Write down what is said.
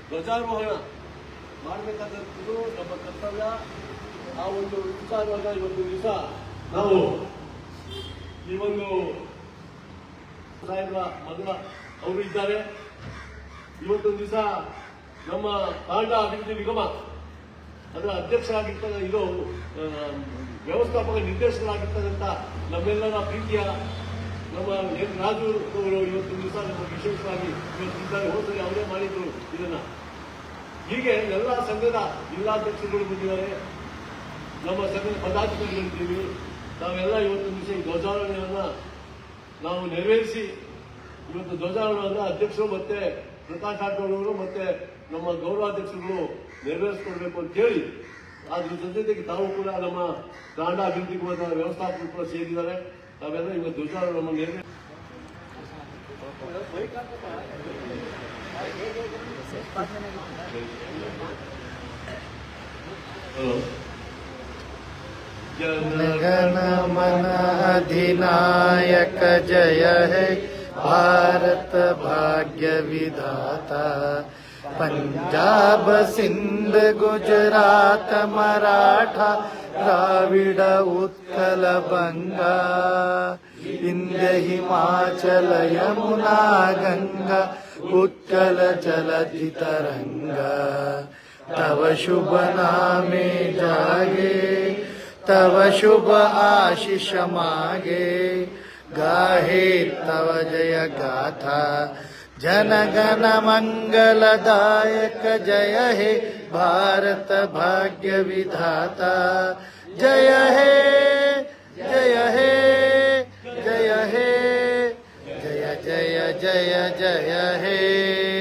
ಧ್ವಜಾರೋಹಣ ಮಾಡಬೇಕಾದದ್ದು ನಮ್ಮ ಕರ್ತವ್ಯ. ಆ ಒಂದು ವಿಚಾರವಾಗ ಇವತ್ತು ದಿವಸ ನಾವು ಈ ಒಂದು ಸಾಹೇಬರ ಮಗ ಅವರು ಇದ್ದಾರೆ. ಇವತ್ತೊಂದು ದಿವಸ ನಮ್ಮ ತಾಂಡ ಅಭಿವೃದ್ಧಿ ನಿಗಮ ಅದರ ಅಧ್ಯಕ್ಷರಾಗಿರ್ತಕ್ಕ ಇದು ವ್ಯವಸ್ಥಾಪಕ ನಿರ್ದೇಶಕರಾಗಿರ್ತಕ್ಕಂಥ ನಮ್ಮೆಲ್ಲರ ಪ್ರೀತಿಯ ನಮ್ಮ ರಾಜು ಅವರು ಇವತ್ತು ದಿವಸ ನಮ್ಮ ವಿಶೇಷವಾಗಿ ಇವತ್ತಿದ್ದಾರೆ. ಹೋದಲ್ಲಿ ಅವರೇ ಮಾಡಿದ್ರು ಇದನ್ನ. ಹೀಗೆ ಎಲ್ಲ ಸಂಘದ ಜಿಲ್ಲಾಧ್ಯಕ್ಷರುಗಳು ಬಂದಿದ್ದಾರೆ, ನಮ್ಮ ಸಂಘದ ಪದಾಧಿಕಾರಿಗಳಿದ್ದೀವಿ. ನಾವೆಲ್ಲ ಇವತ್ತು ದಿವಸ ಈ ಧ್ವಜಾರೋಹಣೆಯನ್ನ ನಾವು ನೆರವೇರಿಸಿ ಇವತ್ತು ಧ್ವಜಾರೋಹಣವನ್ನು ಅಧ್ಯಕ್ಷರು ಮತ್ತೆ ಪ್ರಕಾಶ್ ರಾಠೋಡ್ ಅವರು ಮತ್ತೆ ನಮ್ಮ ಗೌರವಾಧ್ಯಕ್ಷರುಗಳು ನೆರವೇರಿಸಿಕೊಡ್ಬೇಕು ಅಂತ ಹೇಳಿ ಅದ್ರ ಜೊತೆಗೆ ತಾವು ಕೂಡ ನಮ್ಮ ತಾಂಡ ಅಭಿವೃದ್ಧಿ ವ್ಯವಸ್ಥಾಪಕರು ಕೂಡ ಸೇರಿದ್ದಾರೆ. ನಾವೆಲ್ಲ ಇವತ್ತು ಧ್ವಜಾರೋಹಣ ನಮ್ಮ ನೆರವೇರಿಸಿ जनगण मन अधिनायक जय है भारत भाग्य विधाता। पंजाब सिंध गुजरात मराठा द्राविड उत्कल बंगा विंध्य हिमाचल यमुना गंगा उत्कल जलधि तरंगा। तव शुभ नामे जागे तव शुभ आशीष मागे गाहे तव जय गाथा। जनगण मंगलदायक जय हे भारत भाग्य विधाता। जय हे जय हे जय हे जय जय जय जय हे।